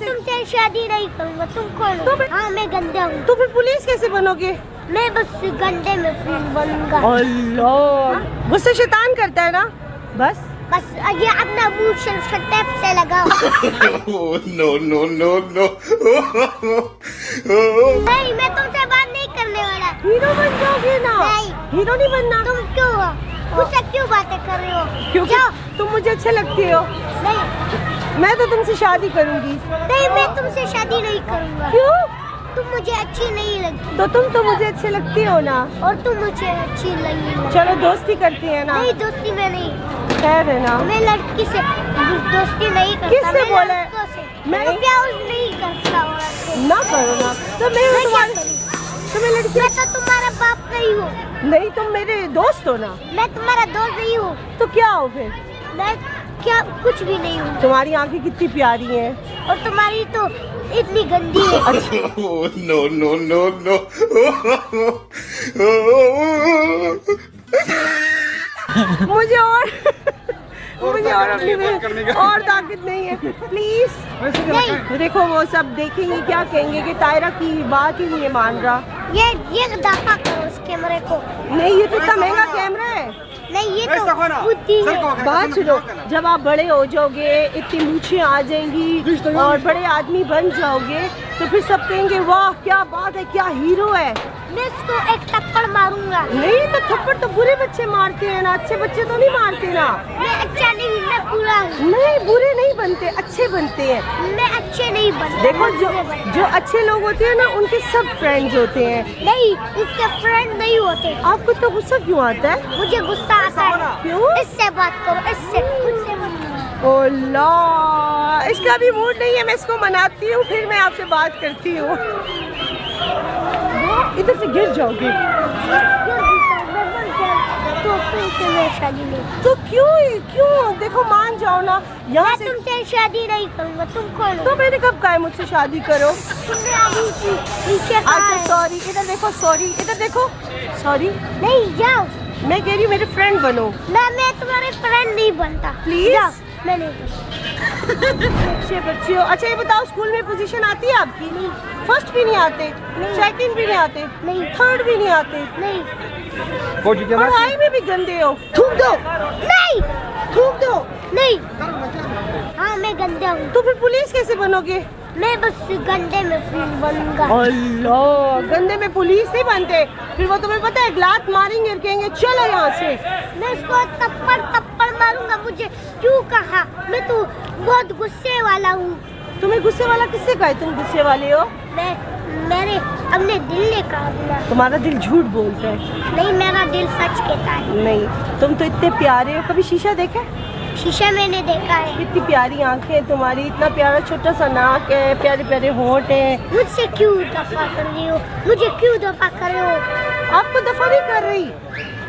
से तुमसे शादी नहीं करूँगा। तुम कौन हो? हाँ मैं गंदा हूँ। तो फिर पुलिस कैसे बनोगे? मैं बस गंदे में बनूंगा। अल्लाह, मुझसे शैतान करता है ना बस। ये अपना मुंह टेप से लगाओ। No no no no. नहीं मैं तुमसे बात नहीं करने वाला। हीरो बन जाओगे ना? नहीं हीरो नहीं बनना। तुम क्यों हो? मुझसे क्यों बातें कर रहे हो? क्योंकि तुम मुझे अच्छे लगते हो। नहीं मैं तो तुमसे शादी करूंगी। नहीं मैं तुमसे शादी नहीं करूँगा। क्यों? तुम मुझे अच्छी नहीं लगती। तो तुम तो मुझे अच्छे लगती हो ना। और तुम मुझे अच्छी नहीं लगती। चलो दोस्ती करते हैं ना। नहीं दोस्ती में नहीं। खैर है ना। मैं लड़की से दोस्ती नहीं करता। किससे मैं बोला है? लड़कों से। मैं- तो प्यार नहीं करता औरत से। ना करो ना। तो मैं मैं क्या तुम्हारी करूं? तुम्हें लड़की मैं तो तुम्हारा बाप नहीं हूँ। नहीं, तुम मेरे दोस्त हो ना। मैं तुम्हारा दोस्त नहीं हूँ। तो क्या हो फिर? मैं क्या कुछ भी नहीं हूँ। तुम्हारी आंखें कितनी प्यारी हैं। और तुम्हारी तो इतनी गंदी है। No no no no. मुझे और अपनी में और ताकत नहीं है। प्लीज नहीं देखो, वो सब देखेंगे क्या कहेंगे कि तायरा की बात ही नहीं है मान रहा। ये दफा करो उस कैमरे को। नहीं, ये तो इतना महंगा कैमरा है। नहीं ये तो बुद्धि है। बात सुनो, जब आप बड़े हो जाओगे, इतनी मूछें आ जाएंगी और बड़े आदमी बन जाओगे, तो फिर सब कहेंगे वाह क्या बात है, क्या हीरो है। मैं इसको एक थप्पड़ मारूंगा। नहीं तो थप्पड़ तो बुरे बच्चे मारते हैं ना, अच्छे बच्चे तो नहीं मारते ना। मैं अच्छा नहीं, मैं बुरा हूँ। नहीं, बुरे नहीं बनते, अच्छे बनते हैं। मैं अच्छे नहीं बनता। देखो मैं बुरे बनता। जो अच्छे लोग होते हैं ना, उनके सब फ्रेंड्स होते हैं। नहीं उसके फ्रेंड नहीं होते। आपको तो गुस्सा क्यों आता है? मुझे गुस्सा आता है। क्यों? इससे बात करो, इससे मुझसे मत करो। ओला, इसका भी मूड नहीं है। मैं इसको मनाती हूँ, फिर मैं आपसे बात करती हूँ। इधर से गिर जाओगे। तो मैं शादी नहीं। तो क्यों देखो, मान जाओ ना यहाँ मैं से। तुमसे शादी नहीं करूँगा। तुम कौन हो? तो मैंने कब कहा है मुझसे शादी करो? तुमने अभी नीचे कहा अच्छा है। सॉरी, इधर देखो, सॉरी इधर देखो, सॉरी। नहीं जाओ। मैं कह रही हूँ मेरे फ्रेंड बनो। मैं तुम्हारे फ्रेंड नहीं बनता। Please? जाओ, मैं नहीं बनता। अच्छे बच्चे हो। अच्छा ये बताओ, स्कूल में पोजीशन आती है आपकी? नहीं फर्स्ट भी नहीं आते, नहीं। सेकंड भी नहीं आते, नहीं। थर्ड भी नहीं आते, नहीं पढ़ाई में भी गंदे हो। थूक दो, नहीं थूक दो। नहीं। हाँ मैं गंदा हूँ। तो फिर पुलिस कैसे बनोगे? मैं बस गंदे में बनूंगा। अल्लाह, गंदे में पुलिस नहीं बनते। फिर वो तुम्हें पता है लात मारेंगे और कहेंगे चलो यहाँ से। मैं उसको थप्पड़ मारूंगा। मुझे क्यों कहा? मैं तो बहुत गुस्से वाला हूँ। तुम्हें गुस्से वाला किससे कहा है तुम गुस्से वाले हो? मेरे अपने दिल ने कहा था। तुम्हारा दिल झूठ बोलता है। नहीं मेरा दिल सच कहता है। नहीं, तुम तो इतने प्यारे हो। कभी शीशा देखा? शीशा मैंने देखा है। कितनी प्यारी आंखें हैं तुम्हारी, इतना प्यारा छोटा सा नाक है, प्यारे प्यारे होंठ हैं। मुझसे क्यों दफा कर रही हो? मुझे क्यों दफा कर रहे हो? आपको दफा नहीं कर रही,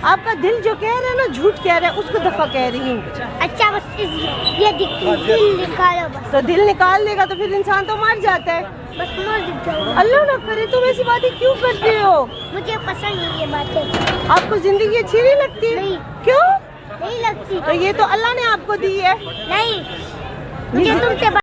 आपका दिल जो कह रहा है ना, झूठ कह रहा है, उसको दफा कह रही हूँ। अच्छा बस ये दिल निकालो बस। तो दिल निकाल देगा तो फिर इंसान तो मर जाता है। बस मर जाओ। अल्लाह ना करे, तुम ऐसी बातें क्यों करते हो? मुझे पसंद नहीं ये बातें। आपको जिंदगी अच्छी नहीं लगती? नहीं। क्यों? नहीं लगती। तो ये तो अल्लाह ने आपको दी है। नहीं मुझे तुमसे